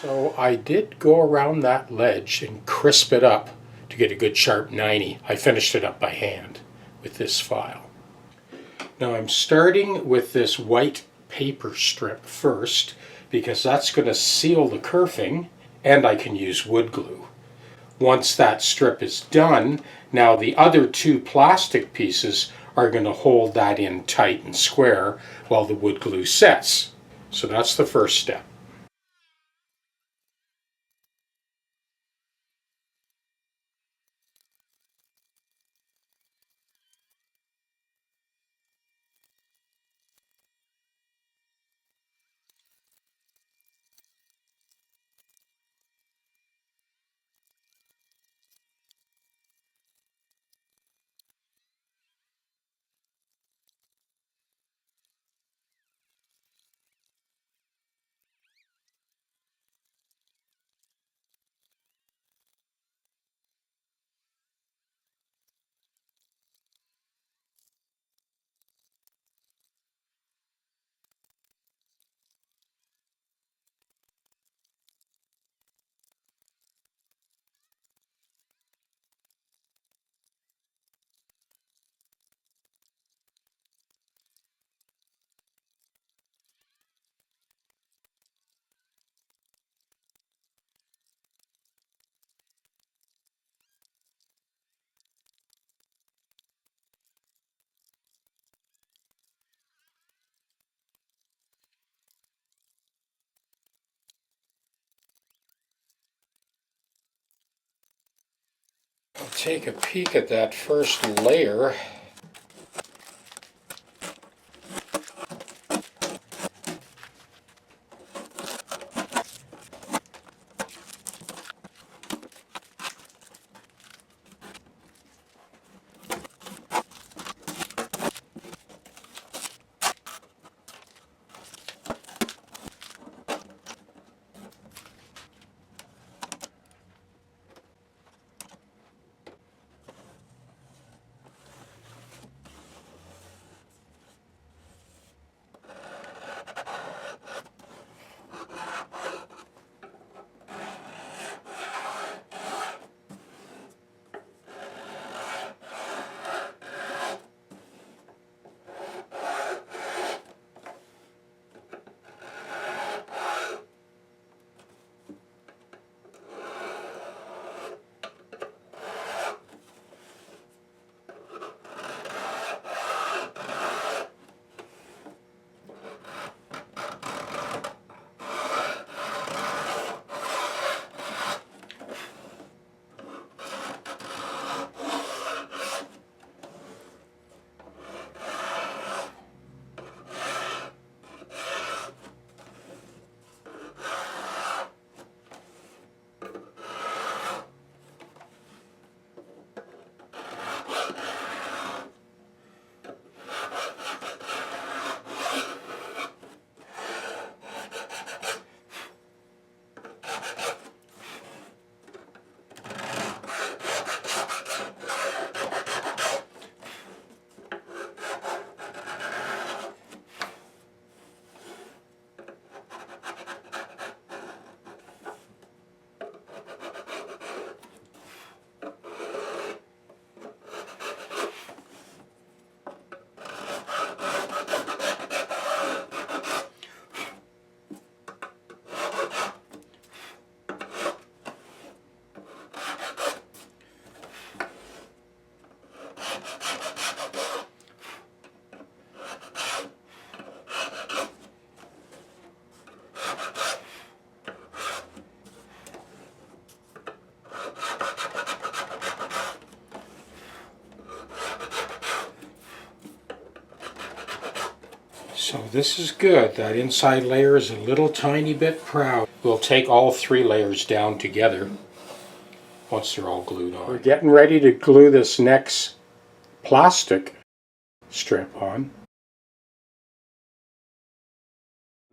So I did go around that ledge and crisp it up to get a good sharp 90. I finished it up by hand with this file. Now I'm starting with this white paper strip first because that's going to seal the kerfing, and I can use wood glue. Once that strip is done, now the other two plastic pieces are going to hold that in tight and square while the wood glue sets. So that's the first step. I'll take a peek at that first layer. So this is good. That inside layer is a little tiny bit proud. We'll take all three layers down together once they're all glued on. We're getting ready to glue this next plastic strip on.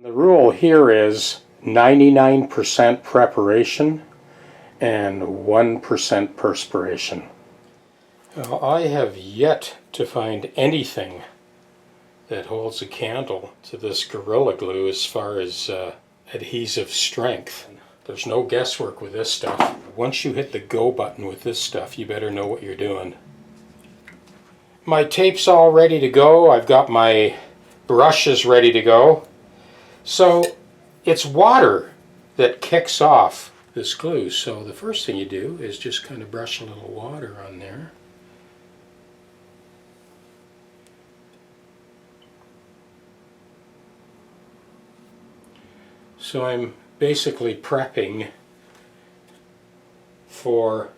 The rule here is 99% preparation and 1% perspiration. Now, I have yet to find anything that holds a candle to this Gorilla Glue as far as adhesive strength. There's no guesswork with this stuff. Once you hit the go button with this stuff, you better know what you're doing. My tape's all ready to go. I've got my brushes ready to go. So it's water that kicks off this glue. So the first thing you do is just kind of brush a little water on there. So I'm basically prepping for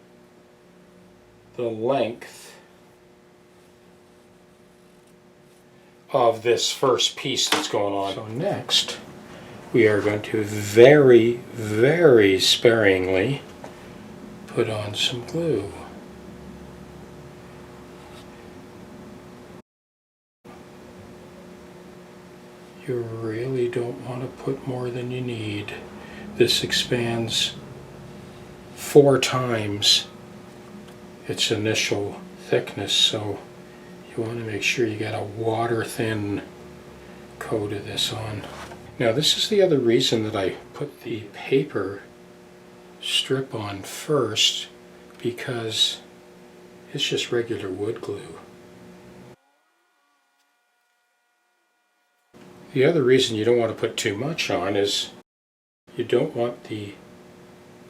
the length of this first piece that's going on. So next we are going to very, very sparingly put on some glue. You really don't want to put more than you need. This expands 4 times its initial thickness, so you want to make sure you get a water-thin coat of this on. Now this is the other reason that I put the paper strip on first, because it's just regular wood glue. The other reason you don't want to put too much on is you don't want the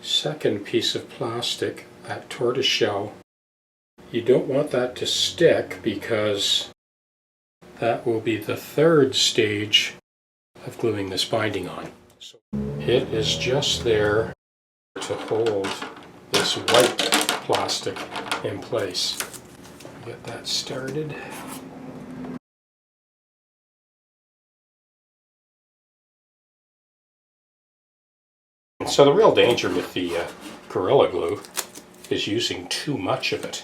second piece of plastic, that tortoiseshell, you don't want that to stick, because that will be the third stage of gluing this binding on. So it is just there to hold this white plastic in place. Get that started. So the real danger with the Gorilla Glue is using too much of it.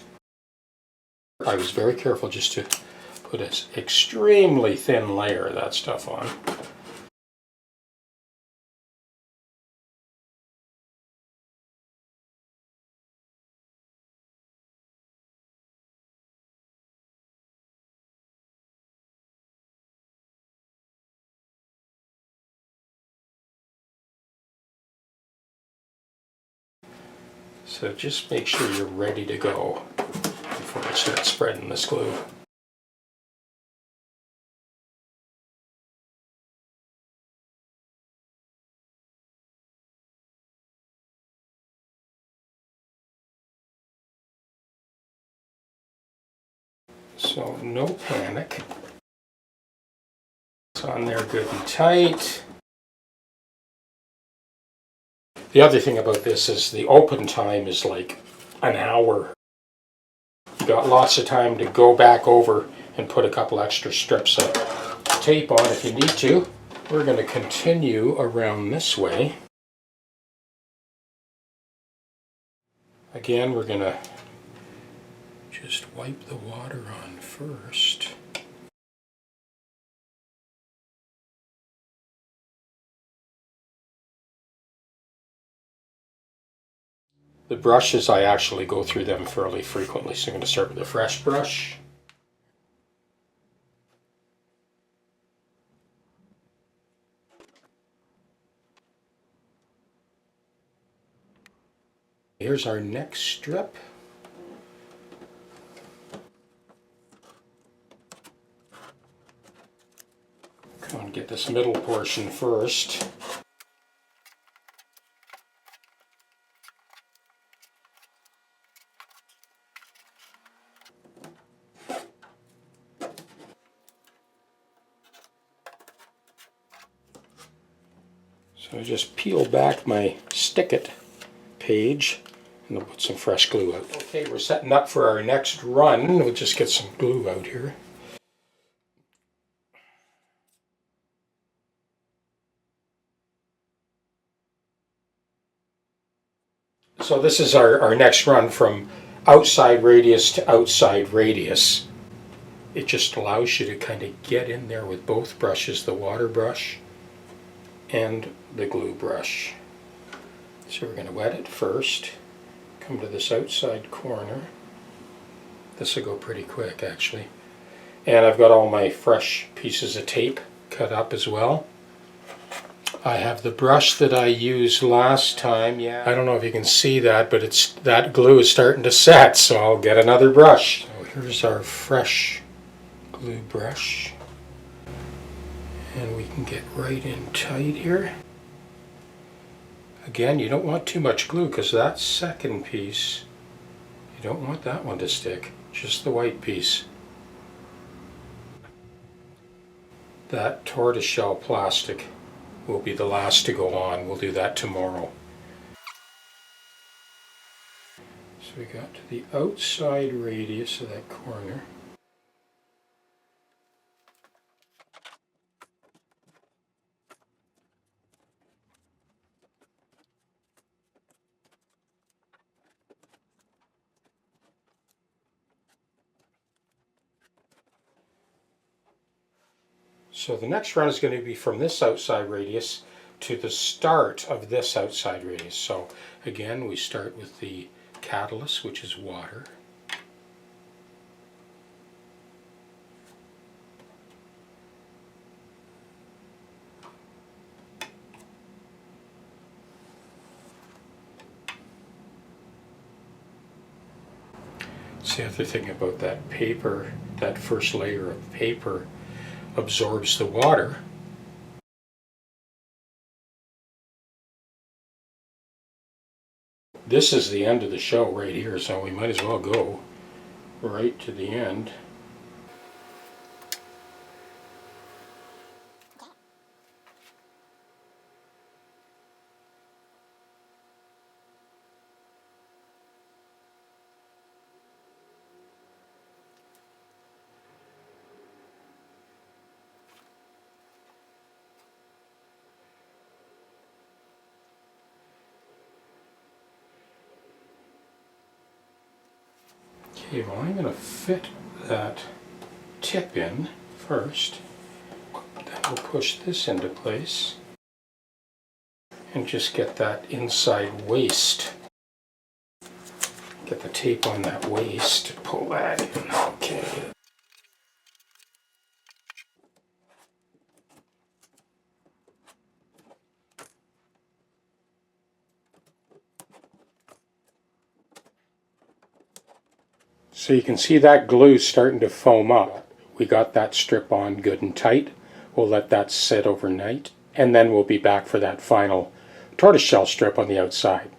I was very careful just to put an extremely thin layer of that stuff on. So just make sure you're ready to go before you start spreading this glue. So no panic. It's on there good and tight. The other thing about this is the open time is like an hour. You got lots of time to go back over and put a couple extra strips of tape on if you need to. We're going to continue around this way. Again, we're going to just wipe the water on first. The brushes, I actually go through them fairly frequently, so I'm going to start with a fresh brush. Here's our next strip. Come on, get this middle portion first. So I just peel back my Stick It page and I'll put some fresh glue out. Okay, we're setting up for our next run. We'll just get some glue out here. So this is our next run from outside radius to outside radius. It just allows you to kind of get in there with both brushes, the water brush and the glue brush. So we're going to wet it first, come to this outside corner. This will go pretty quick actually. And I've got all my fresh pieces of tape cut up as well. I have the brush that I used last time. Yeah, I don't know if you can see that, but that glue is starting to set, so I'll get another brush. So here's our fresh glue brush. And we can get right in tight here. Again, you don't want too much glue because that second piece, you don't want that one to stick, just the white piece. That tortoiseshell plastic will be the last to go on. We'll do that tomorrow. So we got to the outside radius of that corner. So the next run is going to be from this outside radius to the start of this outside radius. So again, we start with the catalyst, which is water. See, the other thing about that paper, that first layer of paper absorbs the water. This is the end of the show right here, so we might as well go right to the end. Okay, well I'm going to fit that tip in first. Then we'll push this into place and just get that inside waist. Get the tape on that waist, pull that in. Okay. So you can see that glue starting to foam up. We got that strip on good and tight. We'll let that sit overnight, and then we'll be back for that final tortoiseshell strip on the outside.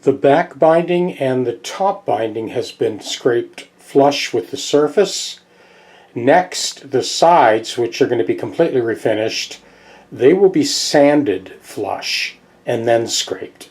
The back binding and the top binding has been scraped flush with the surface. Next, the sides, which are going to be completely refinished, they will be sanded flush and then scraped.